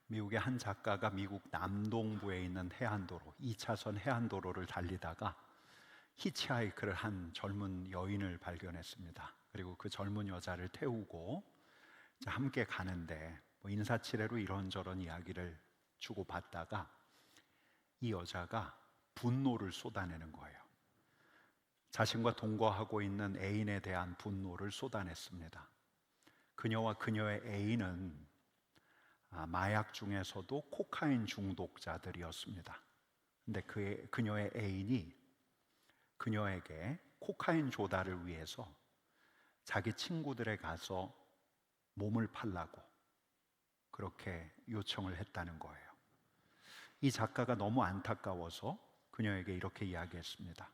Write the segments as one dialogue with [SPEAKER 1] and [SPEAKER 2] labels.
[SPEAKER 1] 미국의 한 작가가 미국 남동부에 있는 해안도로, 2차선 해안도로를 달리다가 히치하이크를 한 젊은 여인을 발견했습니다. 그리고 그 젊은 여자를 태우고 함께 가는데 인사치레로 이런저런 이야기를 주고받다가 이 여자가 분노를 쏟아내는 거예요. 자신과 동거하고 있는 애인에 대한 분노를 쏟아냈습니다. 그녀와 그녀의 애인은 마약 중에서도 코카인 중독자들이었습니다. 근데 그녀의 애인이 그녀에게 코카인 조달을 위해서 자기 친구들에 가서 몸을 팔라고 그렇게 요청을 했다는 거예요. 이 작가가 너무 안타까워서 그녀에게 이렇게 이야기했습니다.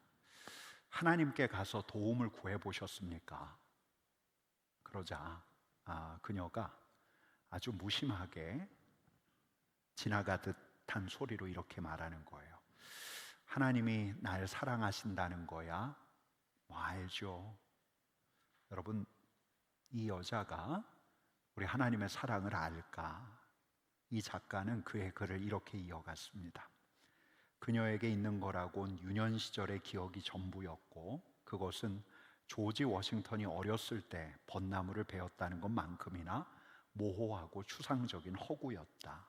[SPEAKER 1] 하나님께 가서 도움을 구해 보셨습니까? 그러자 그녀가 아주 무심하게 지나가듯한 소리로 이렇게 말하는 거예요. 하나님이 날 사랑하신다는 거야? 알죠. 여러분, 이 여자가 우리 하나님의 사랑을 알까? 이 작가는 그의 글을 이렇게 이어갔습니다. 그녀에게 있는 거라곤 유년 시절의 기억이 전부였고, 그것은 조지 워싱턴이 어렸을 때 벚나무를 베었다는 것만큼이나 모호하고 추상적인 허구였다.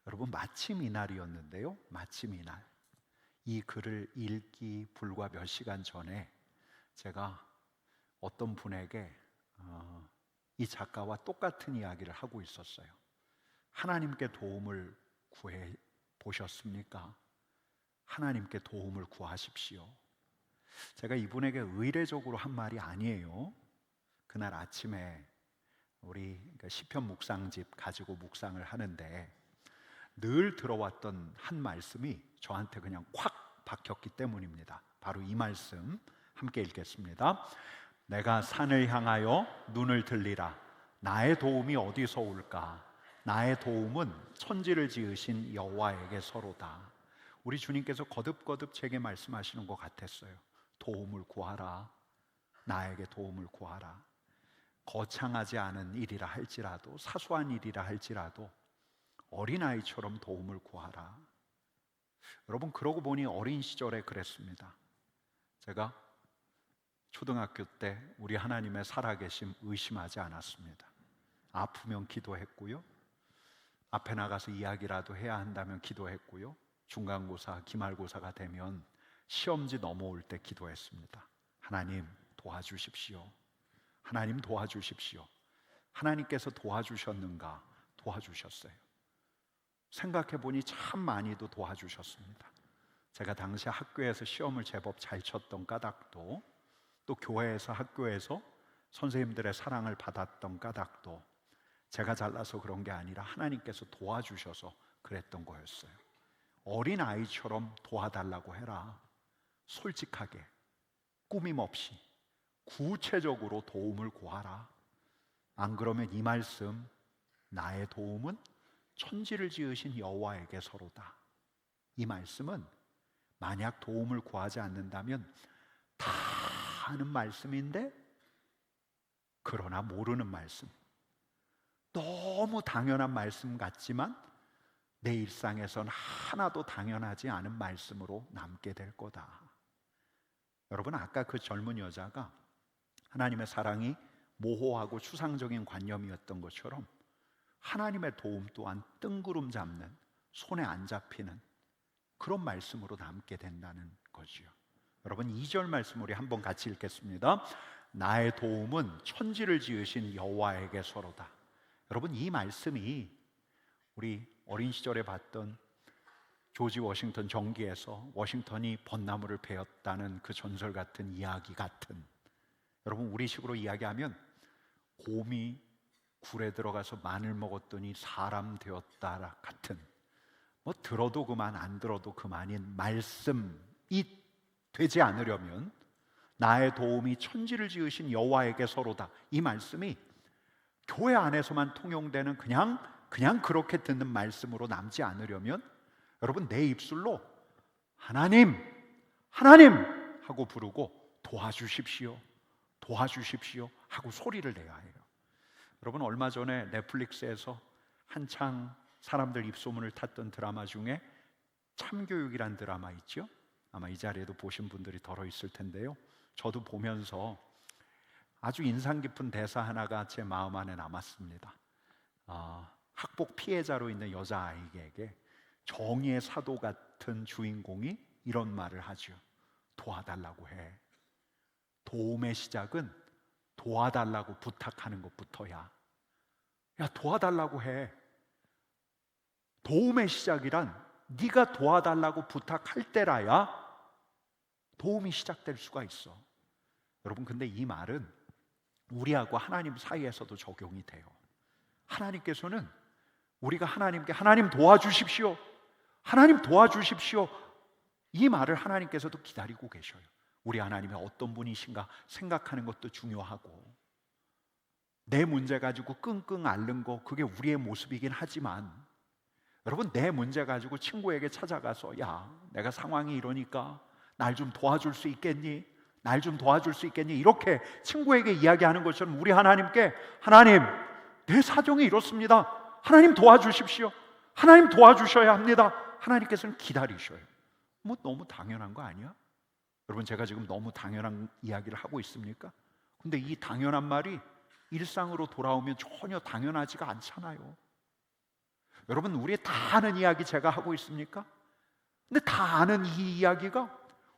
[SPEAKER 1] 여러분, 마침 이날이었는데요. 마침 이날, 이 글을 읽기 불과 몇 시간 전에 제가 어떤 분에게 이 작가와 똑같은 이야기를 하고 있었어요. 하나님께 도움을 구해 보셨습니까? 하나님께 도움을 구하십시오. 제가 이분에게 의례적으로 한 말이 아니에요. 그날 아침에 우리 시편 묵상집 가지고 묵상을 하는데 늘 들어왔던 한 말씀이 저한테 그냥 콱 박혔기 때문입니다. 바로 이 말씀 함께 읽겠습니다. 내가 산을 향하여 눈을 들리라. 나의 도움이 어디서 올까? 나의 도움은 천지를 지으신 여호와에게서로다. 우리 주님께서 거듭거듭 제게 말씀하시는 것 같았어요. 도움을 구하라. 나에게 도움을 구하라. 거창하지 않은 일이라 할지라도, 사소한 일이라 할지라도 어린아이처럼 도움을 구하라. 여러분, 그러고 보니 어린 시절에 그랬습니다. 제가 초등학교 때 우리 하나님의 살아계심 의심하지 않았습니다. 아프면 기도했고요, 앞에 나가서 이야기라도 해야 한다면 기도했고요, 중간고사, 기말고사가 되면 시험지 넘어올 때 기도했습니다. 하나님 도와주십시오. 하나님 도와주십시오. 하나님께서 도와주셨는가? 도와주셨어요. 생각해보니 참 많이도 도와주셨습니다. 제가 당시 학교에서 시험을 제법 잘 쳤던 까닭도, 또 교회에서 학교에서 선생님들의 사랑을 받았던 까닭도 제가 잘나서 그런 게 아니라 하나님께서 도와주셔서 그랬던 거였어요. 어린아이처럼 도와달라고 해라. 솔직하게, 꾸밈 없이 구체적으로 도움을 구하라. 안 그러면 이 말씀, 나의 도움은 천지를 지으신 여호와에게서로다. 이 말씀은 만약 도움을 구하지 않는다면 다 아는 말씀인데, 그러나 모르는 말씀, 너무 당연한 말씀 같지만 내 일상에선 하나도 당연하지 않은 말씀으로 남게 될 거다. 여러분, 아까 그 젊은 여자가 하나님의 사랑이 모호하고 추상적인 관념이었던 것처럼 하나님의 도움 또한 뜬구름 잡는, 손에 안 잡히는 그런 말씀으로 남게 된다는 거지요. 여러분, 2절 말씀 우리 한번 같이 읽겠습니다. 나의 도움은 천지를 지으신 여호와에게서로다. 여러분, 이 말씀이 우리 어린 시절에 봤던 조지 워싱턴 전기에서 워싱턴이 벚나무를 베었다는 그 전설 같은 이야기 같은, 여러분 우리식으로 이야기하면 곰이 굴에 들어가서 마늘 먹었더니 사람 되었다 같은, 들어도 그만 안 들어도 그만인 말씀이 되지 않으려면 나의 도움이 천지를 지으신 여호와에게서로다. 이 말씀이 교회 안에서만 통용되는 그냥 그렇게 듣는 말씀으로 남지 않으려면 여러분, 내 입술로 하나님, 하나님 하고 부르고 도와주십시오, 도와주십시오 하고 소리를 내야 해요. 여러분, 얼마 전에 넷플릭스에서 한창 사람들 입소문을 탔던 드라마 중에 참교육이란 드라마 있죠? 아마 이 자리에도 보신 분들이 덜어 있을 텐데요. 저도 보면서 아주 인상 깊은 대사 하나가 제 마음 안에 남았습니다. 학폭 피해자로 있는 여자아이에게 정의의 사도 같은 주인공이 이런 말을 하죠. 도와달라고 해. 도움의 시작은 도와달라고 부탁하는 것부터야. 야, 도와달라고 해. 도움의 시작이란 네가 도와달라고 부탁할 때라야 도움이 시작될 수가 있어. 여러분, 근데 이 말은 우리하고 하나님 사이에서도 적용이 돼요. 하나님께서는 우리가 하나님께 하나님 도와주십시오, 하나님 도와주십시오, 이 말을 하나님께서도 기다리고 계셔요. 우리 하나님이 어떤 분이신가 생각하는 것도 중요하고, 내 문제 가지고 끙끙 앓는 거 그게 우리의 모습이긴 하지만, 여러분, 내 문제 가지고 친구에게 찾아가서 야, 내가 상황이 이러니까 날 좀 도와줄 수 있겠니? 날 좀 도와줄 수 있겠니? 이렇게 친구에게 이야기하는 것처럼 우리 하나님께 하나님, 내 사정이 이렇습니다, 하나님 도와주십시오, 하나님 도와주셔야 합니다. 하나님께서는 기다리셔요. 뭐 너무 당연한 거 아니야? 여러분, 제가 지금 너무 당연한 이야기를 하고 있습니까? 근데 이 당연한 말이 일상으로 돌아오면 전혀 당연하지가 않잖아요. 여러분, 우리 다 아는 이야기 제가 하고 있습니까? 근데 다 아는 이 이야기가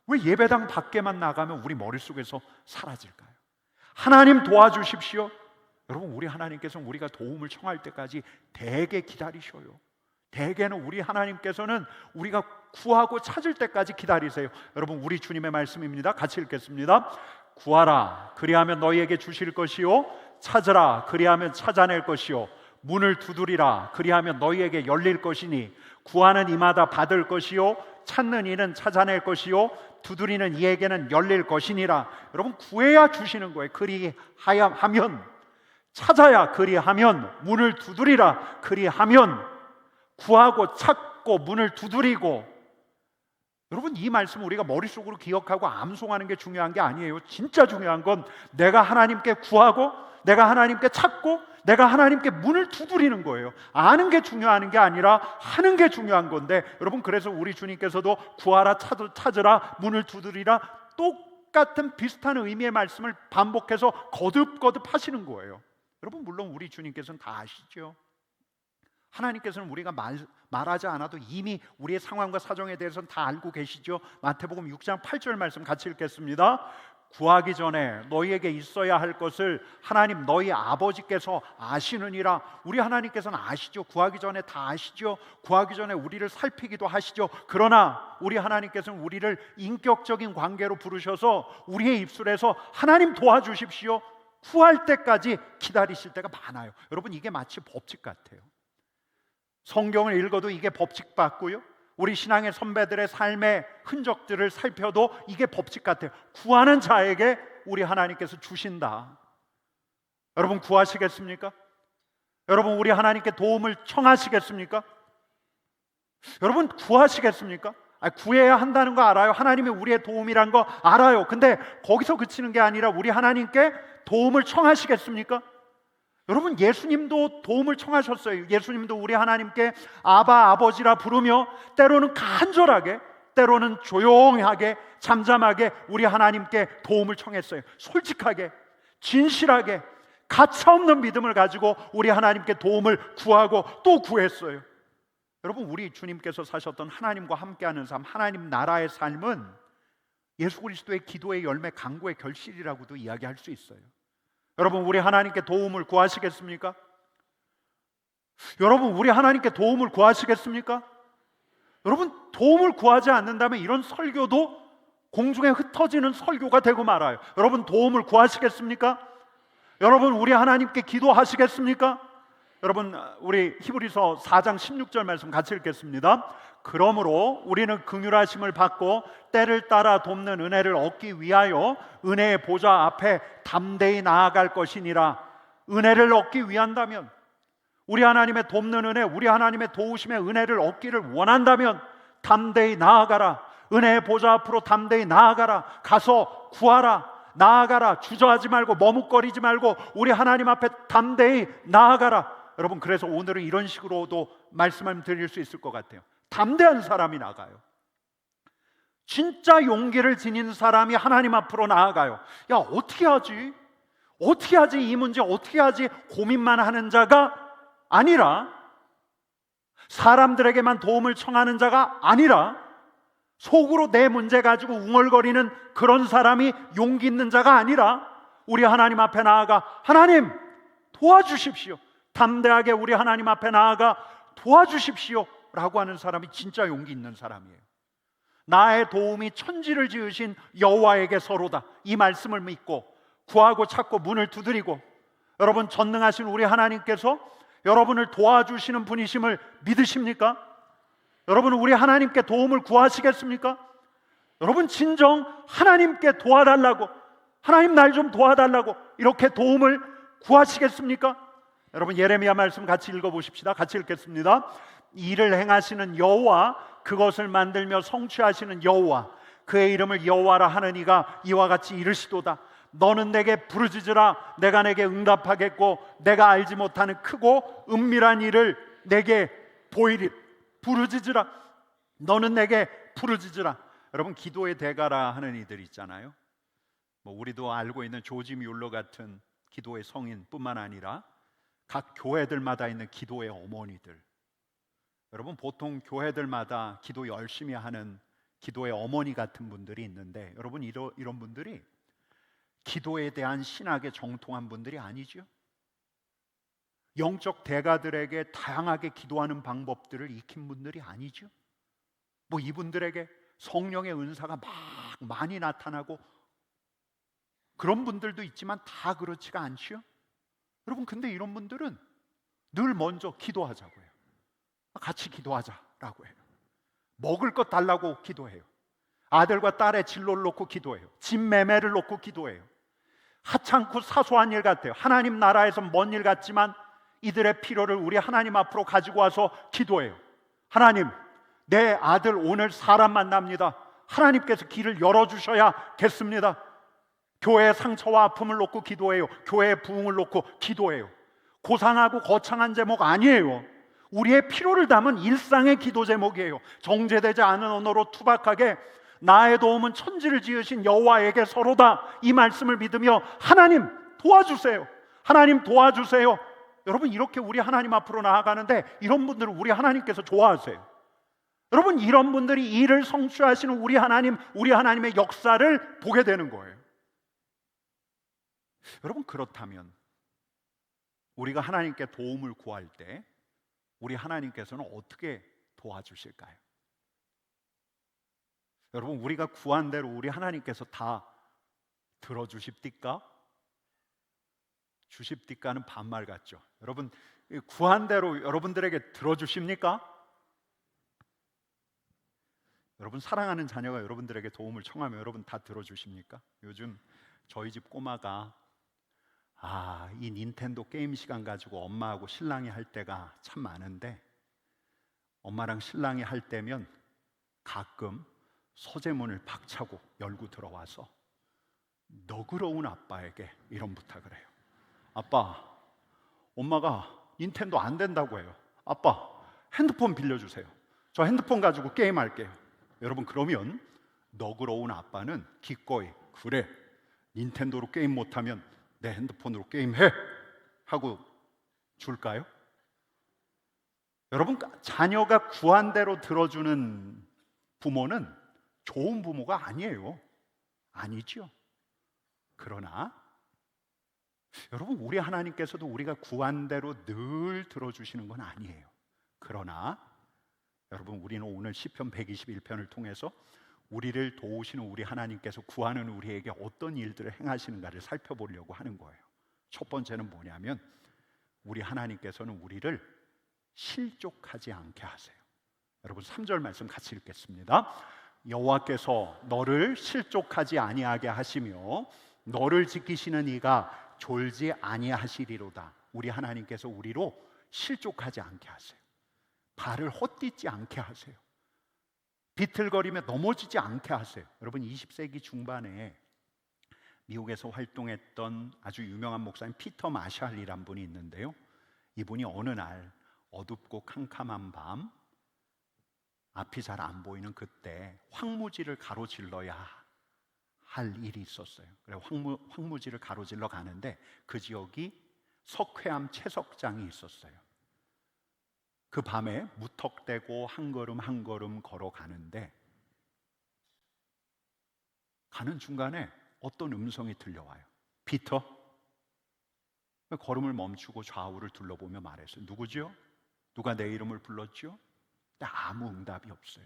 [SPEAKER 1] 왜 예배당 밖에만 나가면 우리 머릿속에서 사라질까요? 하나님 도와주십시오. 여러분, 우리 하나님께서는 우리가 도움을 청할 때까지 대개 기다리셔요. 대개는 우리 하나님께서는 우리가 구하고 찾을 때까지 기다리세요. 여러분, 우리 주님의 말씀입니다. 같이 읽겠습니다. 구하라, 그리하면 너희에게 주실 것이요, 찾으라, 그리하면 찾아낼 것이요, 문을 두드리라, 그리하면 너희에게 열릴 것이니, 구하는 이마다 받을 것이요, 찾는 이는 찾아낼 것이요, 두드리는 이에게는 열릴 것이니라. 여러분, 구해야 주시는 거예요. 그리하면, 찾아야 그리하면, 문을 두드리라 그리하면, 구하고 찾고 문을 두드리고. 여러분, 이 말씀 우리가 머릿속으로 기억하고 암송하는 게 중요한 게 아니에요. 진짜 중요한 건 내가 하나님께 구하고, 내가 하나님께 찾고, 내가 하나님께 문을 두드리는 거예요. 아는 게 중요한 게 아니라 하는 게 중요한 건데, 여러분, 그래서 우리 주님께서도 구하라, 찾으라, 문을 두드리라, 똑같은 비슷한 의미의 말씀을 반복해서 거듭거듭 하시는 거예요. 여러분, 물론 우리 주님께서는 다 아시죠. 하나님께서는 우리가 말하지 않아도 이미 우리의 상황과 사정에 대해서는 다 알고 계시죠. 마태복음 6장 8절 말씀 같이 읽겠습니다. 구하기 전에 너희에게 있어야 할 것을 하나님 너희 아버지께서 아시느니라. 우리 하나님께서는 아시죠. 구하기 전에 다 아시죠. 구하기 전에 우리를 살피기도 하시죠. 그러나 우리 하나님께서는 우리를 인격적인 관계로 부르셔서 우리의 입술에서 하나님 도와주십시오, 구할 때까지 기다리실 때가 많아요. 여러분, 이게 마치 법칙 같아요. 성경을 읽어도 이게 법칙 같고요, 우리 신앙의 선배들의 삶의 흔적들을 살펴도 이게 법칙 같아요. 구하는 자에게 우리 하나님께서 주신다. 여러분, 구하시겠습니까? 여러분, 우리 하나님께 도움을 청하시겠습니까? 여러분, 구하시겠습니까? 구해야 한다는 거 알아요. 하나님이 우리의 도움이란 거 알아요. 근데 거기서 그치는 게 아니라 우리 하나님께 도움을 청하시겠습니까? 여러분, 예수님도 도움을 청하셨어요. 예수님도 우리 하나님께 아바, 아버지라 부르며 때로는 간절하게, 때로는 조용하게, 잠잠하게 우리 하나님께 도움을 청했어요. 솔직하게, 진실하게, 가차없는 믿음을 가지고 우리 하나님께 도움을 구하고 또 구했어요. 여러분, 우리 주님께서 사셨던 하나님과 함께하는 삶, 하나님 나라의 삶은 예수 그리스도의 기도의 열매, 간구의 결실이라고도 이야기할 수 있어요. 여러분, 우리 하나님께 도움을 구하시겠습니까? 여러분, 우리 하나님께 도움을 구하시겠습니까? 여러분, 도움을 구하지 않는다면 이런 설교도 공중에 흩어지는 설교가 되고 말아요. 여러분, 도움을 구하시겠습니까? 여러분, 우리 하나님께 기도하시겠습니까? 여러분, 우리 히브리서 4장 16절 말씀 같이 읽겠습니다. 그러므로 우리는 긍휼하심을 받고 때를 따라 돕는 은혜를 얻기 위하여 은혜의 보좌 앞에 담대히 나아갈 것이니라. 은혜를 얻기 위한다면, 우리 하나님의 돕는 은혜, 우리 하나님의 도우심의 은혜를 얻기를 원한다면 담대히 나아가라. 은혜의 보좌 앞으로 담대히 나아가라. 가서 구하라. 나아가라. 주저하지 말고 머뭇거리지 말고 우리 하나님 앞에 담대히 나아가라. 여러분, 그래서 오늘은 이런 식으로도 말씀을 드릴 수 있을 것 같아요. 담대한 사람이 나가요. 진짜 용기를 지닌 사람이 하나님 앞으로 나아가요. 야, 어떻게 하지? 어떻게 하지? 이 문제 어떻게 하지? 고민만 하는 자가 아니라, 사람들에게만 도움을 청하는 자가 아니라, 속으로 내 문제 가지고 웅얼거리는 그런 사람이 용기 있는 자가 아니라, 우리 하나님 앞에 나아가 하나님 도와주십시오, 담대하게 우리 하나님 앞에 나아가 도와주십시오 라고 하는 사람이 진짜 용기 있는 사람이에요. 나의 도움이 천지를 지으신 여호와에게 서로다, 이 말씀을 믿고 구하고 찾고 문을 두드리고, 여러분, 전능하신 우리 하나님께서 여러분을 도와주시는 분이심을 믿으십니까? 여러분은 우리 하나님께 도움을 구하시겠습니까? 여러분, 진정 하나님께 도와달라고, 하나님 날 좀 도와달라고 이렇게 도움을 구하시겠습니까? 여러분, 예레미야 말씀 같이 읽어보십시다. 같이 읽겠습니다. 이를 행하시는 여호와, 그것을 만들며 성취하시는 여호와, 그의 이름을 여호와라 하는 이가 이와 같이 이르시도다. 너는 내게 부르짖으라, 내가 내게 응답하겠고 내가 알지 못하는 크고 은밀한 일을 내게 보이리. 부르짖으라, 너는 내게 부르짖으라. 여러분, 기도의 대가라 하는 이들 있잖아요. 우리도 알고 있는 조지 뮬러 같은 기도의 성인뿐만 아니라 각 교회들마다 있는 기도의 어머니들. 여러분, 보통 교회들마다 기도 열심히 하는 기도의 어머니 같은 분들이 있는데, 여러분, 이런 분들이 기도에 대한 신학에 정통한 분들이 아니죠. 영적 대가들에게 다양하게 기도하는 방법들을 익힌 분들이 아니죠. 이분들에게 성령의 은사가 막 많이 나타나고 그런 분들도 있지만 다 그렇지가 않죠. 여러분, 근데 이런 분들은 늘 먼저 기도하자고 해요. 같이 기도하자라고 해요. 먹을 것 달라고 기도해요. 아들과 딸의 진로를 놓고 기도해요. 집 매매를 놓고 기도해요. 하찮고 사소한 일 같아요. 하나님 나라에서 먼 일 같지만 이들의 필요를 우리 하나님 앞으로 가지고 와서 기도해요. 하나님, 내 아들 오늘 사람 만납니다. 하나님께서 길을 열어주셔야겠습니다. 교회의 상처와 아픔을 놓고 기도해요. 교회의 부흥을 놓고 기도해요. 고상하고 거창한 제목 아니에요. 우리의 필요를 담은 일상의 기도 제목이에요. 정제되지 않은 언어로 투박하게 나의 도움은 천지를 지으신 여호와에게 서로다, 이 말씀을 믿으며 하나님 도와주세요, 하나님 도와주세요. 여러분, 이렇게 우리 하나님 앞으로 나아가는데 이런 분들은 우리 하나님께서 좋아하세요. 여러분, 이런 분들이 일을 성취하시는 우리 하나님의 역사를 보게 되는 거예요. 여러분, 그렇다면 우리가 하나님께 도움을 구할 때 우리 하나님께서는 어떻게 도와주실까요? 여러분, 우리가 구한 대로 우리 하나님께서 다 들어주십니까? 주십니까는 반말 같죠. 여러분, 구한 대로 여러분들에게 들어주십니까? 여러분, 사랑하는 자녀가 여러분들에게 도움을 청하면 여러분 다 들어주십니까? 요즘 저희 집 꼬마가 이 닌텐도 게임 시간 가지고 엄마하고 신랑이 할 때가 참 많은데, 엄마랑 신랑이 할 때면 가끔 서재문을 박차고 열고 들어와서 너그러운 아빠에게 이런 부탁을 해요. 아빠, 엄마가 닌텐도 안 된다고 해요. 아빠, 핸드폰 빌려주세요. 저 핸드폰 가지고 게임할게요. 여러분, 그러면 너그러운 아빠는 기꺼이 그래, 닌텐도로 게임 못하면 내 핸드폰으로 게임해 하고 줄까요? 여러분, 자녀가 구한 대로 들어주는 부모는 좋은 부모가 아니에요. 아니죠. 그러나 여러분, 우리 하나님께서도 우리가 구한 대로 늘 들어주시는 건 아니에요. 그러나 여러분, 우리는 오늘 시편 121편을 통해서 우리를 도우시는 우리 하나님께서 구하는 우리에게 어떤 일들을 행하시는가를 살펴보려고 하는 거예요. 첫 번째는 뭐냐면, 우리 하나님께서는 우리를 실족하지 않게 하세요. 여러분, 3절 말씀 같이 읽겠습니다. 여호와께서 너를 실족하지 아니하게 하시며 너를 지키시는 이가 졸지 아니하시리로다. 우리 하나님께서 우리로 실족하지 않게 하세요. 발을 헛디지 않게 하세요. 비틀거리며 넘어지지 않게 하세요. 여러분, 20세기 중반에 미국에서 활동했던 아주 유명한 목사님 피터 마샬이란 분이 있는데요, 이분이 어느 날 어둡고 캄캄한 밤, 앞이 잘 안 보이는 그때 황무지를 가로질러야 할 일이 있었어요. 그래 황무지를 가로질러 가는데 그 지역이 석회암 채석장이 있었어요. 그 밤에 무턱대고 한 걸음 한 걸음 걸어가는데 가는 중간에 어떤 음성이 들려와요. 피터? 걸음을 멈추고 좌우를 둘러보며 말했어요. 누구죠? 누가 내 이름을 불렀죠? 근데 아무 응답이 없어요.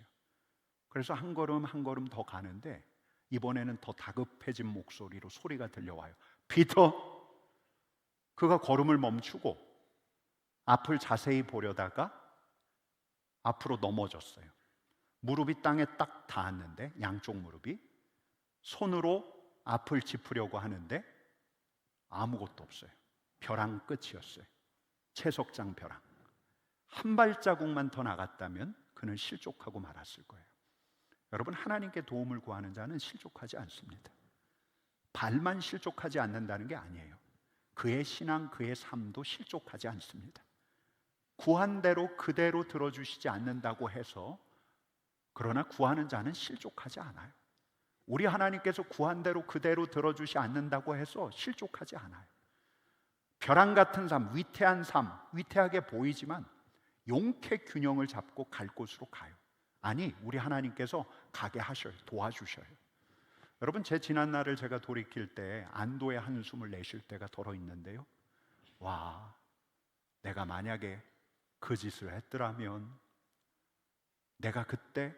[SPEAKER 1] 그래서 한 걸음 한 걸음 더 가는데 이번에는 더 다급해진 목소리로 소리가 들려와요. 피터! 그가 걸음을 멈추고 앞을 자세히 보려다가 앞으로 넘어졌어요. 무릎이 땅에 딱 닿았는데 양쪽 무릎이 손으로 앞을 짚으려고 하는데 아무것도 없어요. 벼랑 끝이었어요. 채석장 벼랑. 한 발자국만 더 나갔다면 그는 실족하고 말았을 거예요. 여러분, 하나님께 도움을 구하는 자는 실족하지 않습니다. 발만 실족하지 않는다는 게 아니에요. 그의 신앙, 그의 삶도 실족하지 않습니다. 구한 대로 그대로 들어주시지 않는다고 해서, 그러나 구하는 자는 실족하지 않아요. 우리 하나님께서 구한 대로 그대로 들어주시 않는다고 해서 실족하지 않아요. 벼랑 같은 삶, 위태한 삶, 위태하게 보이지만 용케 균형을 잡고 갈 곳으로 가요. 아니, 우리 하나님께서 가게 하셔요. 도와주셔요. 여러분, 제 지난 날을 제가 돌이킬 때 안도의 한숨을 내쉴 때가 덜어 있는데요. 와, 내가 만약에 그 짓을 했더라면, 내가 그때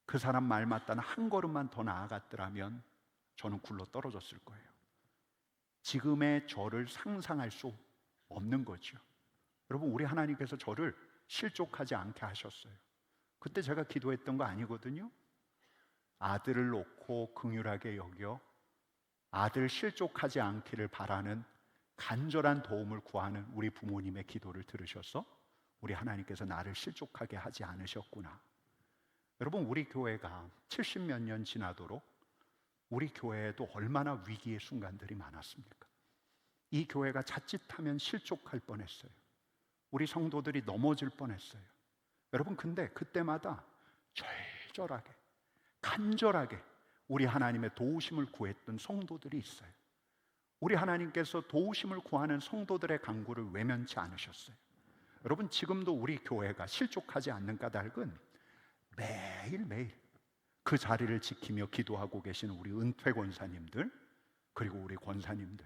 [SPEAKER 1] 그 사람 말 맞다는 한 걸음만 더 나아갔더라면 저는 굴러 떨어졌을 거예요. 지금의 저를 상상할 수 없는 거죠. 여러분, 우리 하나님께서 저를 실족하지 않게 하셨어요. 그때 제가 기도했던 거 아니거든요. 아들을 놓고 긍휼하게 여겨 아들 실족하지 않기를 바라는 간절한 도움을 구하는 우리 부모님의 기도를 들으셔서 우리 하나님께서 나를 실족하게 하지 않으셨구나. 여러분, 우리 교회가 70몇 년 지나도록 우리 교회에도 얼마나 위기의 순간들이 많았습니까? 이 교회가 자칫하면 실족할 뻔했어요. 우리 성도들이 넘어질 뻔했어요. 여러분, 근데 그때마다 절절하게, 간절하게 우리 하나님의 도우심을 구했던 성도들이 있어요. 우리 하나님께서 도우심을 구하는 성도들의 간구를 외면치 않으셨어요. 여러분, 지금도 우리 교회가 실족하지 않는 까닭은 매일매일 그 자리를 지키며 기도하고 계시는 우리 은퇴 권사님들, 그리고 우리 권사님들,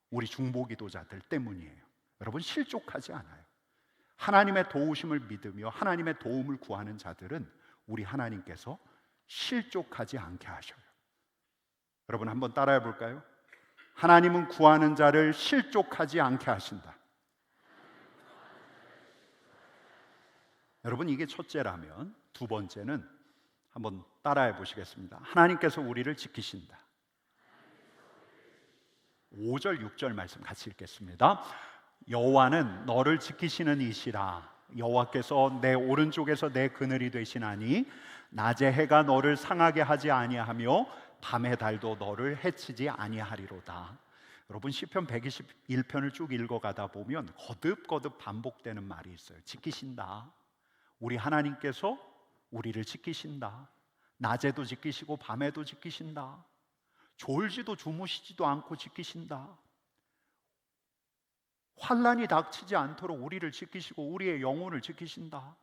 [SPEAKER 1] 우리 중보기도자들 때문이에요. 여러분, 실족하지 않아요. 하나님의 도우심을 믿으며 하나님의 도움을 구하는 자들은 우리 하나님께서 실족하지 않게 하셔요. 여러분, 한번 따라해 볼까요? 하나님은 구하는 자를 실족하지 않게 하신다. 여러분, 이게 첫째라면 두 번째는 한번 따라해 보시겠습니다. 하나님께서 우리를 지키신다. 5절 6절 말씀 같이 읽겠습니다. 여호와는 너를 지키시는 이시라. 여호와께서 내 오른쪽에서 내 그늘이 되시나니 낮에 해가 너를 상하게 하지 아니하며 밤의 달도 너를 해치지 아니하리로다. 여러분, 시편 121편을 쭉 읽어가다 보면 거듭거듭 반복되는 말이 있어요. 지키신다. 우리 하나님께서 우리를 지키신다. 낮에도 지키시고 밤에도 지키신다. 졸지도 주무시지도 않고 지키신다. 환난이 닥치지 않도록 우리를 지키시고 우리의 영혼을 지키신다.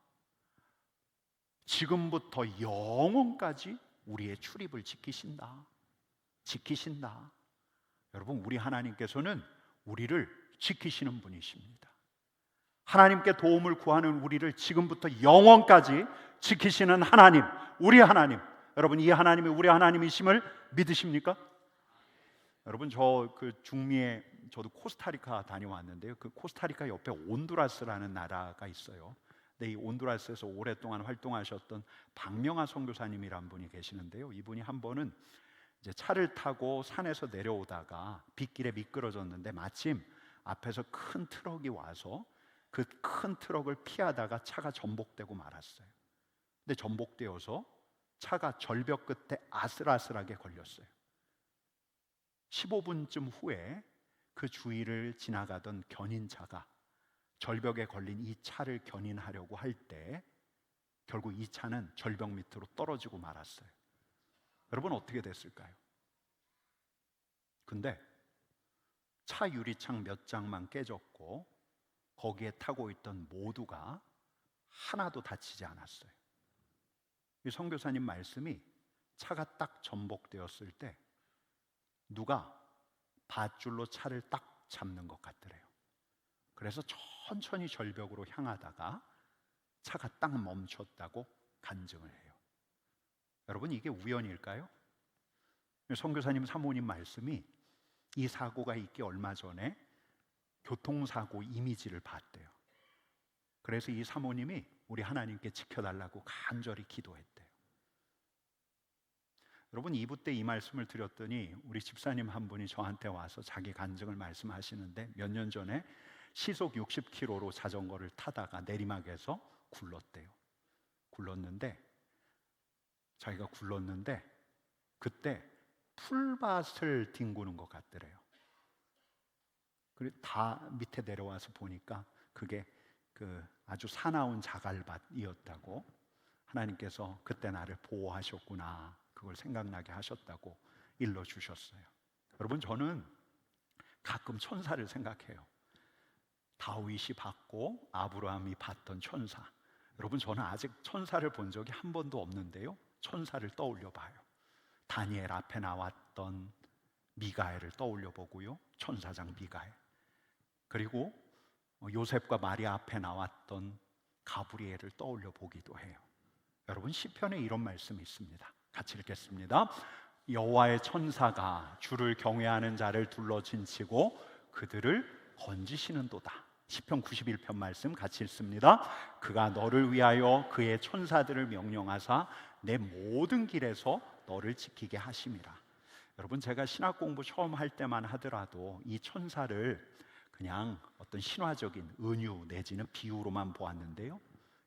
[SPEAKER 1] 지금부터 영원까지 우리의 출입을 지키신다. 지키신다. 여러분, 우리 하나님께서는 우리를 지키시는 분이십니다. 하나님께 도움을 구하는 우리를 지금부터 영원까지 지키시는 하나님, 우리 하나님. 여러분, 이 하나님이 우리 하나님이심을 믿으십니까? 여러분, 저 중미에 저도 코스타리카 다녀왔는데요. 그 코스타리카 옆에 온두라스라는 나라가 있어요. 근데 이 온두라스에서 오랫동안 활동하셨던 박명하 선교사님이란 분이 계시는데요. 이분이 한 번은 이제 차를 타고 산에서 내려오다가 빗길에 미끄러졌는데 마침 앞에서 큰 트럭이 와서 그 큰 트럭을 피하다가 차가 전복되고 말았어요. 근데 전복되어서 차가 절벽 끝에 아슬아슬하게 걸렸어요. 15분쯤 후에 그 주위를 지나가던 견인차가 절벽에 걸린 이 차를 견인하려고 할 때 결국 이 차는 절벽 밑으로 떨어지고 말았어요. 여러분 어떻게 됐을까요? 근데 차 유리창 몇 장만 깨졌고 거기에 타고 있던 모두가 하나도 다치지 않았어요. 이 선교사님 말씀이 차가 딱 전복되었을 때 누가 밧줄로 차를 딱 잡는 것 같더래요. 그래서 천천히 절벽으로 향하다가 차가 딱 멈췄다고 간증을 해요. 여러분 이게 우연일까요? 선교사님 사모님 말씀이 이 사고가 있기 얼마 전에 교통사고 이미지를 봤대요. 그래서 이 사모님이 우리 하나님께 지켜달라고 간절히 기도했대요. 여러분 2부 때 이 말씀을 드렸더니 우리 집사님 한 분이 저한테 와서 자기 간증을 말씀하시는데 몇 년 전에 시속 60km로 자전거를 타다가 내리막에서 굴렀대요. 자기가 굴렀는데 그때 풀밭을 뒹구는 것 같더래요. 그리고 다 밑에 내려와서 보니까 그게 아주 사나운 자갈밭이었다고, 하나님께서 그때 나를 보호하셨구나, 그걸 생각나게 하셨다고 일러주셨어요. 여러분 저는 가끔 천사를 생각해요. 다윗이 봤고 아브라함이 봤던 천사. 여러분 저는 아직 천사를 본 적이 한 번도 없는데요, 천사를 떠올려 봐요. 다니엘 앞에 나왔던 미가엘을 떠올려 보고요, 천사장 미가엘. 그리고 요셉과 마리아 앞에 나왔던 가브리엘을 떠올려 보기도 해요. 여러분 시편에 이런 말씀이 있습니다. 같이 읽겠습니다. 여호와의 천사가 주를 경외하는 자를 둘러 진치고 그들을 건지시는도다. 시편 91편 말씀 같이 읽습니다. 그가 너를 위하여 그의 천사들을 명령하사 내 모든 길에서 너를 지키게 하심이라. 여러분 제가 신학 공부 처음 할 때만 하더라도 이 천사를 그냥 어떤 신화적인 은유 내지는 비유로만 보았는데요,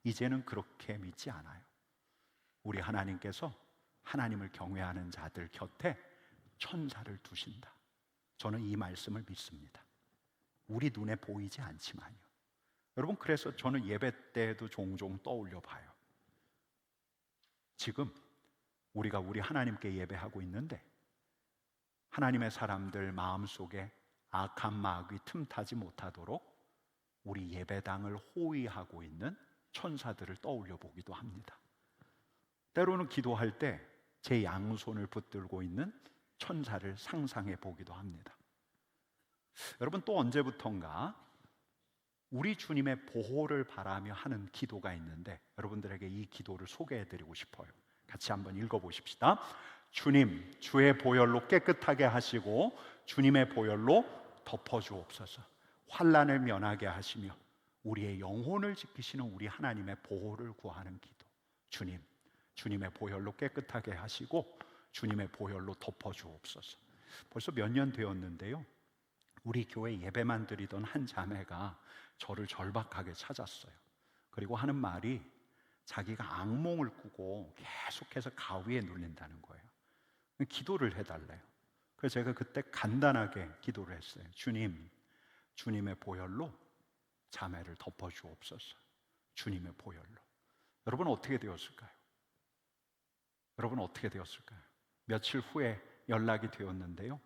[SPEAKER 1] 이제는 그렇게 믿지 않아요. 우리 하나님께서 하나님을 경외하는 자들 곁에 천사를 두신다. 저는 이 말씀을 믿습니다. 우리 눈에 보이지 않지만요. 여러분 그래서 저는 예배 때도 종종 떠올려 봐요. 지금 우리가 우리 하나님께 예배하고 있는데 하나님의 사람들 마음속에 악한 마귀 틈타지 못하도록 우리 예배당을 호위하고 있는 천사들을 떠올려 보기도 합니다. 때로는 기도할 때 제 양손을 붙들고 있는 천사를 상상해 보기도 합니다. 여러분 또 언제부턴가 우리 주님의 보호를 바라며 하는 기도가 있는데 여러분들에게 이 기도를 소개해 드리고 싶어요. 같이 한번 읽어 보십시다. 주님, 주의 보혈로 깨끗하게 하시고 주님의 보혈로 덮어 주옵소서. 환난을 면하게 하시며 우리의 영혼을 지키시는 우리 하나님의 보호를 구하는 기도. 주님, 주님의 보혈로 깨끗하게 하시고 주님의 보혈로 덮어 주옵소서. 벌써 몇 년 되었는데요, 우리 교회 예배만 드리던 한 자매가 저를 절박하게 찾았어요. 그리고 하는 말이 자기가 악몽을 꾸고 계속해서 가위에 눌린다는 거예요. 기도를 해달래요. 그래서 제가 그때 간단하게 기도를 했어요. 주님, 주님의 보혈로 자매를 덮어 주옵소서. 주님의 보혈로. 여러분 어떻게 되었을까요? 며칠 후에 연락이 되었는데요,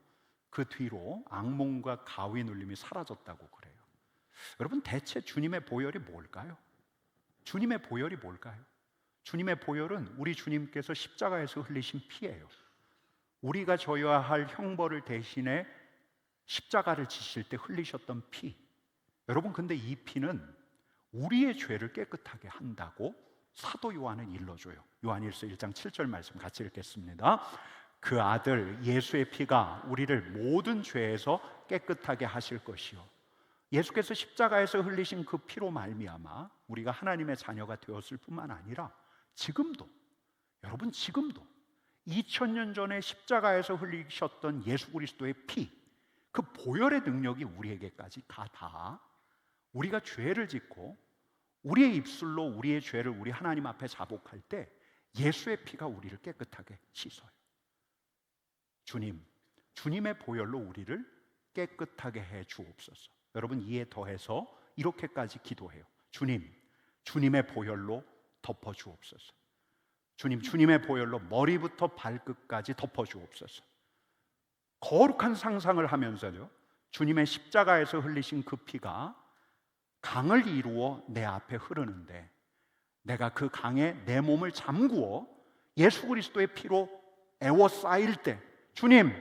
[SPEAKER 1] 그 뒤로 악몽과 가위 눌림이 사라졌다고 그래요. 여러분 대체 주님의 보혈이 뭘까요? 주님의 보혈이 뭘까요? 주님의 보혈은 우리 주님께서 십자가에서 흘리신 피예요. 우리가 져야 할 형벌을 대신해 십자가를 지실 때 흘리셨던 피. 여러분 근데 이 피는 우리의 죄를 깨끗하게 한다고 사도 요한은 일러줘요. 요한일서 1장 7절 말씀 같이 읽겠습니다. 그 아들 예수의 피가 우리를 모든 죄에서 깨끗하게 하실 것이요, 예수께서 십자가에서 흘리신 그 피로 말미암아 우리가 하나님의 자녀가 되었을 뿐만 아니라 지금도, 여러분 지금도 2000년 전에 십자가에서 흘리셨던 예수 그리스도의 피, 그 보혈의 능력이 우리에게까지 다 우리가 죄를 짓고 우리의 입술로 우리의 죄를 우리 하나님 앞에 자복할 때 예수의 피가 우리를 깨끗하게 씻어요. 주님, 주님의 보혈로 우리를 깨끗하게 해 주옵소서. 여러분 이에 더해서 이렇게까지 기도해요. 주님, 주님의 보혈로 덮어 주옵소서. 주님, 주님의 보혈로 머리부터 발끝까지 덮어 주옵소서. 거룩한 상상을 하면서요, 주님의 십자가에서 흘리신 그 피가 강을 이루어 내 앞에 흐르는데 내가 그 강에 내 몸을 잠구어 예수 그리스도의 피로 에워싸일 때, 주님,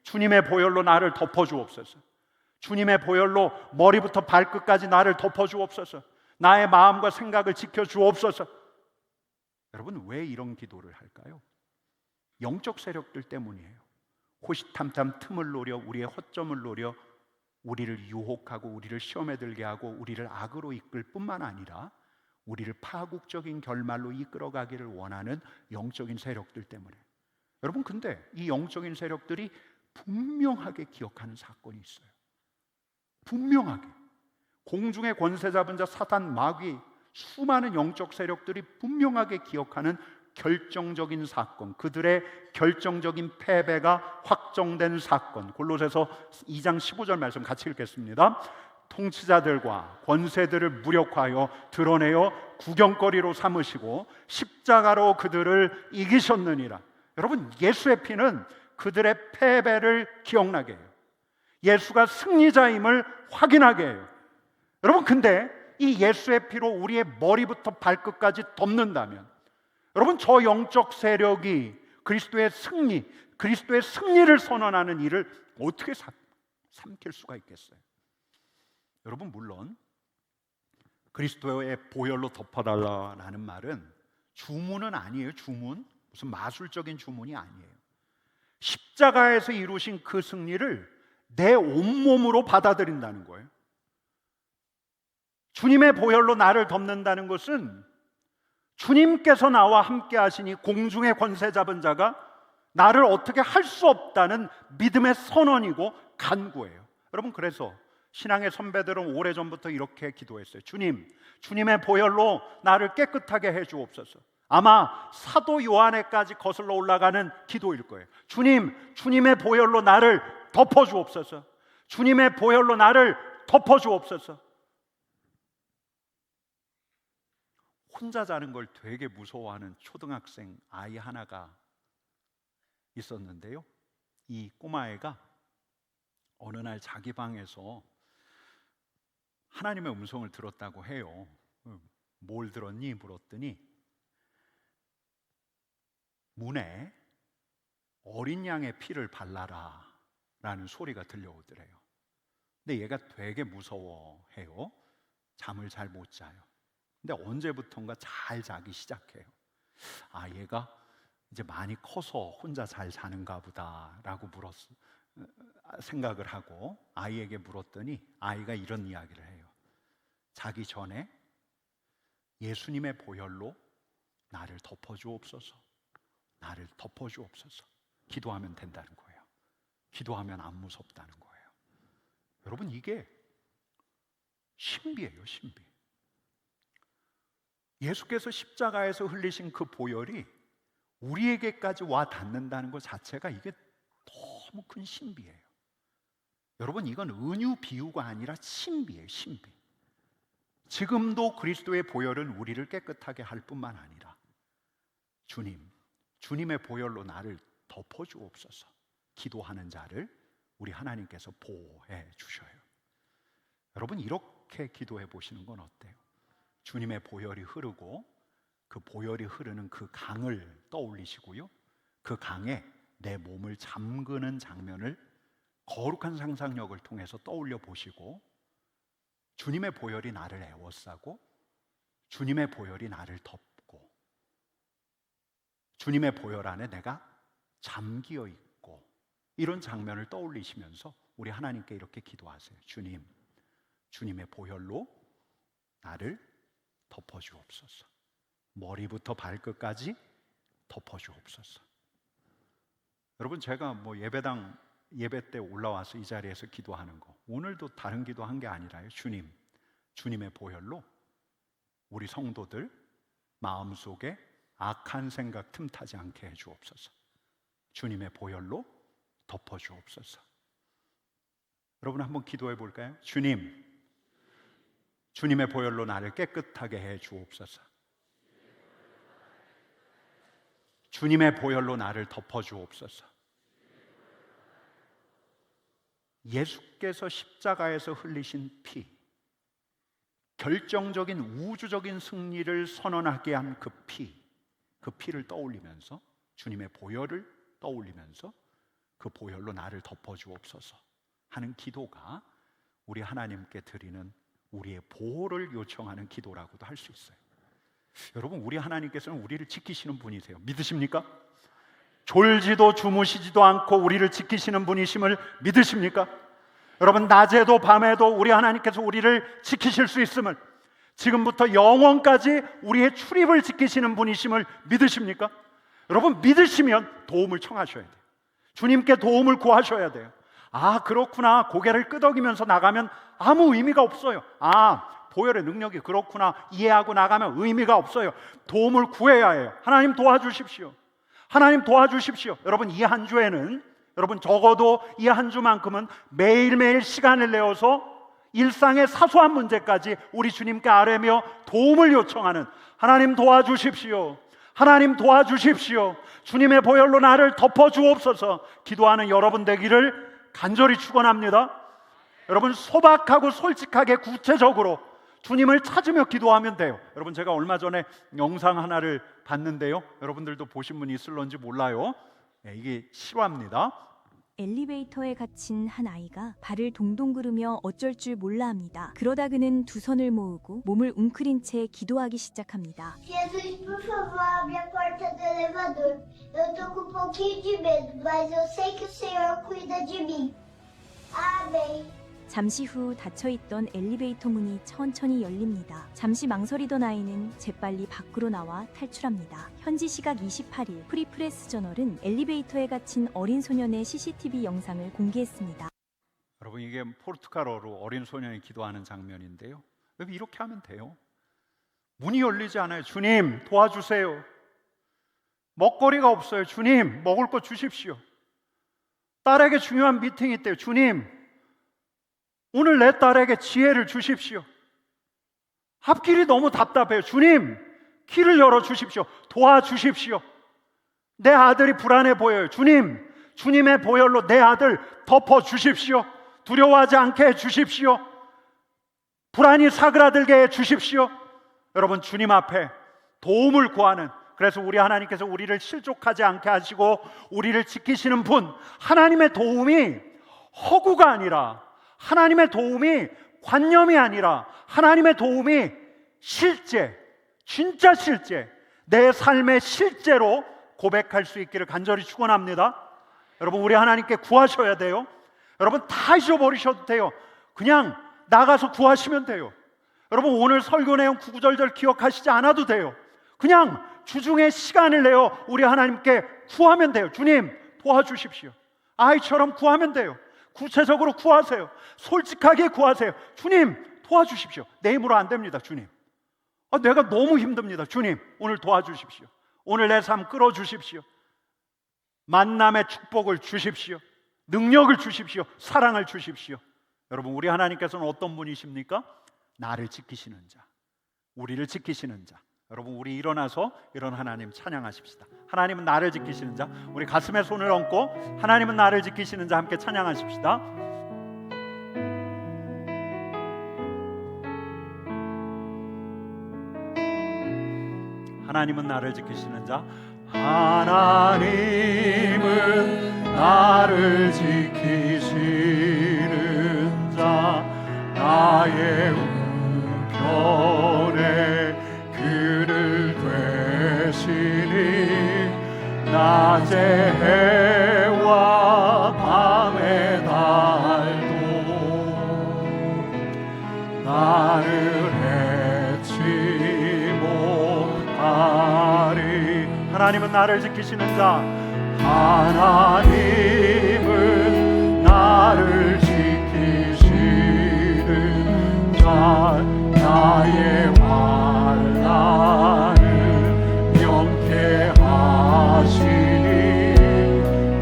[SPEAKER 1] 주님의 보혈로 나를 덮어 주옵소서. 주님의 보혈로 머리부터 발끝까지 나를 덮어 주옵소서. 나의 마음과 생각을 지켜 주옵소서. 여러분, 왜 이런 기도를 할까요? 영적 세력들 때문이에요. 호시탐탐 틈을 노려, 우리의 허점을 노려 우리를 유혹하고 우리를 시험에 들게 하고 우리를 악으로 이끌 뿐만 아니라 우리를 파국적인 결말로 이끌어가기를 원하는 영적인 세력들 때문에. 여러분, 근데 이 영적인 세력들이 분명하게 기억하는 사건이 있어요. 분명하게 공중의 권세 잡은 자 사단, 마귀, 수많은 영적 세력들이 분명하게 기억하는 결정적인 사건, 그들의 결정적인 패배가 확정된 사건. 골로새서 2장 15절 말씀 같이 읽겠습니다. 통치자들과 권세들을 무력화하여 드러내어 구경거리로 삼으시고 십자가로 그들을 이기셨느니라. 여러분, 예수의 피는 그들의 패배를 기억나게 해요. 예수가 승리자임을 확인하게 해요. 여러분, 근데 이 예수의 피로 우리의 머리부터 발끝까지 덮는다면, 여러분, 저 영적 세력이 그리스도의 승리, 그리스도의 승리를 선언하는 일을 어떻게 삼킬 수가 있겠어요? 여러분, 물론 그리스도의 보혈로 덮어달라는 말은 주문은 아니에요. 주문, 무슨 마술적인 주문이 아니에요. 십자가에서 이루신 그 승리를 내 온몸으로 받아들인다는 거예요. 주님의 보혈로 나를 덮는다는 것은 주님께서 나와 함께 하시니 공중의 권세 잡은 자가 나를 어떻게 할 수 없다는 믿음의 선언이고 간구예요. 여러분, 그래서 신앙의 선배들은 오래전부터 이렇게 기도했어요. 주님, 주님의 보혈로 나를 깨끗하게 해 주옵소서. 아마 사도 요한에까지 거슬러 올라가는 기도일 거예요. 주님, 주님의 보혈로 나를 덮어 주옵소서. 주님의 보혈로 나를 덮어 주옵소서. 혼자 자는 걸 되게 무서워하는 초등학생 아이 하나가 있었는데요, 이 꼬마애가 어느 날 자기 방에서 하나님의 음성을 들었다고 해요. 뭘 들었니? 물었더니 문에 어린 양의 피를 발라라 라는 소리가 들려오더래요. 근데 얘가 되게 무서워해요. 잠을 잘 못 자요. 근데 언제부턴가 잘 자기 시작해요. 아, 얘가 이제 많이 커서 혼자 잘 자는가 보다라고 생각을 하고 아이에게 물었더니 아이가 이런 이야기를 해요. 자기 전에 예수님의 보혈로 나를 덮어주옵소서, 나를 덮어주옵소서 기도하면 된다는 거예요. 기도하면 안 무섭다는 거예요. 여러분, 이게 신비예요, 신비. 예수께서 십자가에서 흘리신 그 보혈이 우리에게까지 와 닿는다는 것 자체가 이게 너무 큰 신비예요. 여러분, 이건 은유 비유가 아니라 신비예요, 신비. 지금도 그리스도의 보혈은 우리를 깨끗하게 할 뿐만 아니라 주님, 주님의 보혈로 나를 덮어주옵소서 기도하는 자를 우리 하나님께서 보호해 주셔요. 여러분, 이렇게 기도해 보시는 건 어때요? 주님의 보혈이 흐르고 그 보혈이 흐르는 그 강을 떠올리시고요, 그 강에 내 몸을 잠그는 장면을 거룩한 상상력을 통해서 떠올려 보시고, 주님의 보혈이 나를 에워싸고 주님의 보혈이 나를 덮고 주님의 보혈 안에 내가 잠기어 있고, 이런 장면을 떠올리시면서 우리 하나님께 이렇게 기도하세요. 주님, 주님의 보혈로 나를 덮어주옵소서. 머리부터 발끝까지 덮어주옵소서. 여러분, 제가 예배 때 올라와서 이 자리에서 기도하는 거, 오늘도 다른 기도한 게 아니라요. 주님, 주님의 보혈로 우리 성도들 마음속에 악한 생각 틈타지 않게 해주옵소서. 주님의 보혈로 덮어주옵소서. 여러분, 한번 기도해 볼까요? 주님, 주님의 보혈로 나를 깨끗하게 해 주옵소서. 주님의 보혈로 나를 덮어 주옵소서. 예수께서 십자가에서 흘리신 피, 결정적인 우주적인 승리를 선언하게 한 그 피를 떠올리면서, 주님의 보혈을 떠올리면서 그 보혈로 나를 덮어 주옵소서 하는 기도가 우리 하나님께 드리는 우리의 보호를 요청하는 기도라고도 할 수 있어요. 여러분, 우리 하나님께서는 우리를 지키시는 분이세요. 믿으십니까? 졸지도 주무시지도 않고 우리를 지키시는 분이심을 믿으십니까? 여러분, 낮에도 밤에도 우리 하나님께서 우리를 지키실 수 있음을, 지금부터 영원까지 우리의 출입을 지키시는 분이심을 믿으십니까? 여러분, 믿으시면 도움을 청하셔야 돼요. 주님께 도움을 구하셔야 돼요. 아, 그렇구나. 고개를 끄덕이면서 나가면 아무 의미가 없어요. 아, 보혈의 능력이 그렇구나. 이해하고 나가면 의미가 없어요. 도움을 구해야 해요. 하나님 도와주십시오. 하나님 도와주십시오. 여러분, 이 한 주에는, 여러분 적어도 이 한 주만큼은 매일매일 시간을 내어서 일상의 사소한 문제까지 우리 주님께 아뢰며 도움을 요청하는, 하나님 도와주십시오. 하나님 도와주십시오. 주님의 보혈로 나를 덮어 주옵소서 기도하는 여러분 되기를 간절히 축원합니다. 여러분, 소박하고 솔직하게 구체적으로 주님을 찾으며 기도하면 돼요. 여러분, 제가 얼마 전에 영상 하나를 봤는데요, 여러분들도 보신 분이 있을런지 몰라요. 이게 실화입니다.
[SPEAKER 2] 엘리베이터에 갇힌 한 아이가 발을 동동 구르며 어쩔 줄 몰라 합니다. 그러다 그는 두 손을 모으고 몸을 웅크린 채 기도하기 시작합니다.
[SPEAKER 3] Jesus, por favor, abre a porta do elevador. Eu tô com um pouquinho de medo, mas eu sei que o Senhor cuida de mim. Amém.
[SPEAKER 2] 잠시 후 닫혀있던 엘리베이터 문이 천천히 열립니다. 잠시 망설이던 아이는 재빨리 밖으로 나와 탈출합니다. 현지 시각 28일 프리프레스 저널은 엘리베이터에 갇힌 어린 소년의 CCTV 영상을 공개했습니다.
[SPEAKER 1] 여러분, 이게 포르투갈어로 어린 소년이 기도하는 장면인데요. 여러분, 이렇게 하면 돼요. 문이 열리지 않아요. 주님 도와주세요. 먹거리가 없어요. 주님 먹을 거 주십시오. 딸에게 중요한 미팅이 있대요. 주님, 오늘 내 딸에게 지혜를 주십시오. 앞길이 너무 답답해요. 주님, 길을 열어주십시오. 도와주십시오. 내 아들이 불안해 보여요. 주님, 주님의 보혈로 내 아들 덮어주십시오. 두려워하지 않게 해주십시오. 불안이 사그라들게 해주십시오. 여러분, 주님 앞에 도움을 구하는, 그래서 우리 하나님께서 우리를 실족하지 않게 하시고 우리를 지키시는 분, 하나님의 도움이 허구가 아니라, 하나님의 도움이 관념이 아니라, 하나님의 도움이 실제, 진짜 실제, 내 삶의 실제로 고백할 수 있기를 간절히 축원합니다. 여러분, 우리 하나님께 구하셔야 돼요. 여러분, 다 잊어버리셔도 돼요. 그냥 나가서 구하시면 돼요. 여러분, 오늘 설교 내용 구구절절 기억하시지 않아도 돼요. 그냥 주중에 시간을 내어 우리 하나님께 구하면 돼요. 주님 도와주십시오. 아이처럼 구하면 돼요. 구체적으로 구하세요. 솔직하게 구하세요. 주님 도와주십시오. 내 힘으로 안 됩니다. 주님, 내가 너무 힘듭니다. 주님 오늘 도와주십시오. 오늘 내 삶 끌어주십시오. 만남의 축복을 주십시오. 능력을 주십시오. 사랑을 주십시오. 여러분, 우리 하나님께서는 어떤 분이십니까? 나를 지키시는 자, 우리를 지키시는 자. 여러분, 우리 일어나서 이런 하나님 찬양하십시다. 하나님은 나를 지키시는 자, 우리 가슴에 손을 얹고 하나님은 나를 지키시는 자 함께 찬양하십시다. 하나님은 나를 지키시는 자, 하나님은 나를 지키시는 자, 나의 우편에 그를 되시니, 낮의 해와 밤의 달도 나를 해치 못하리. 하나님은 나를 지키시는 자, 하나님은 나를 지키시는 자, 나의 환난을 명케 하시니,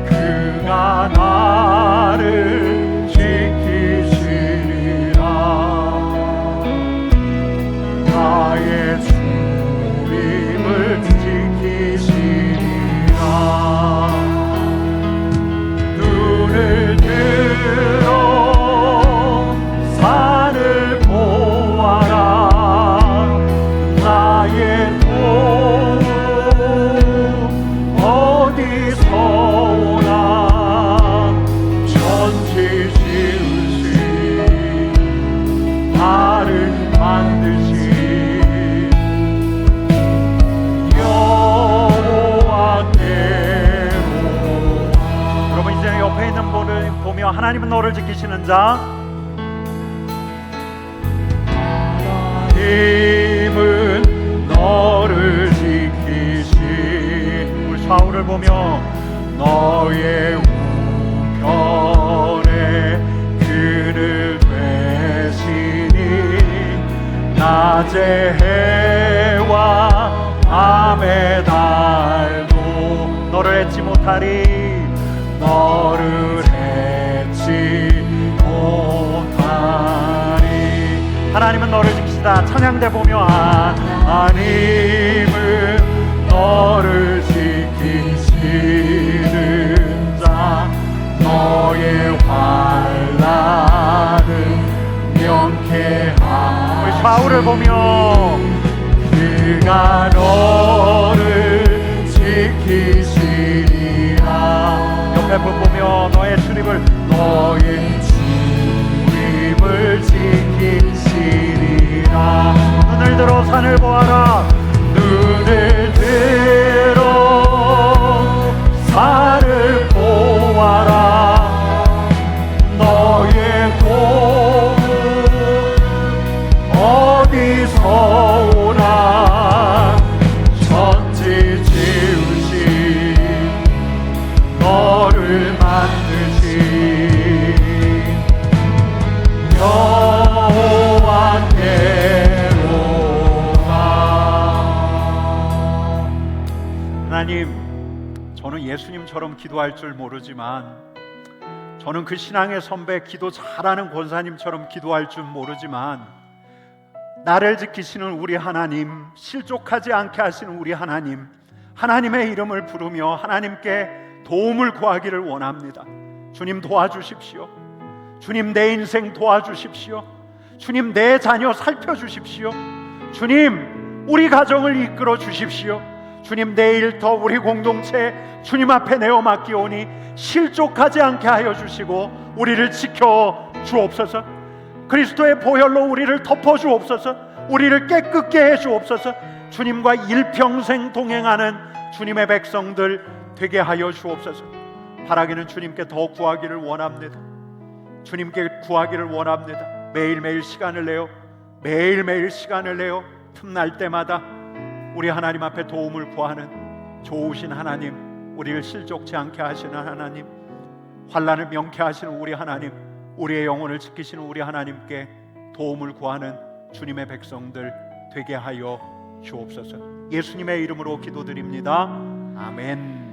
[SPEAKER 1] 그가 나를 지키시리라. 나의 도움 어디서 오나 천지 지으신 나를 만드신 여호와께로. 여러분 이제는 옆에 있는 분을 보며 하나님은 너를 지키시는 자, 하나님은 너를 지키시. 우리 사울을 보며 너의 우편에 그를 되시니 낮의 해와 밤의 달도 너를 잊지 못하리. 너를 잊지 못하리. 하나님은 너를 지키시다. 찬양대 보며 하나님은 너를 지키시는 자, 너의 환난을 명쾌하리. 우리 사울을 보며 그가 너를 지키시리라. 옆에 분 보며 너의 주님을 지키시리라. 눈을 들어 산을 보아라. 눈을 들어 산을 보아라. 너의 도움 어디서 오나 천지 지으신 너를 만드신 여호와께로 가. 하나님, 저는 예수님처럼 기도할 줄 모르지만, 저는 그 신앙의 선배 기도 잘하는 권사님처럼 기도할 줄 모르지만, 나를 지키시는 우리 하나님, 실족하지 않게 하시는 우리 하나님, 하나님의 이름을 부르며 하나님께 도움을 구하기를 원합니다. 주님 도와주십시오. 주님 내 인생 도와주십시오. 주님 내 자녀 살펴주십시오. 주님 우리 가정을 이끌어 주십시오. 주님 내 일터 우리 공동체 주님 앞에 내어 맡기오니 실족하지 않게 하여 주시고 우리를 지켜 주옵소서. 그리스도의 보혈로 우리를 덮어 주옵소서. 우리를 깨끗게 해 주옵소서. 주님과 일평생 동행하는 주님의 백성들 되게 하여 주옵소서. 바라기는 주님께 더 구하기를 원합니다. 주님께 구하기를 원합니다. 매일매일 시간을 내어 매일매일 시간을 내어 틈날 때마다 우리 하나님 앞에 도움을 구하는 좋으신 하나님, 우리를 실족치 않게 하시는 하나님, 환난을 명쾌하시는 우리 하나님, 우리의 영혼을 지키시는 우리 하나님께 도움을 구하는 주님의 백성들 되게 하여 주옵소서. 예수님의 이름으로 기도드립니다. 아멘.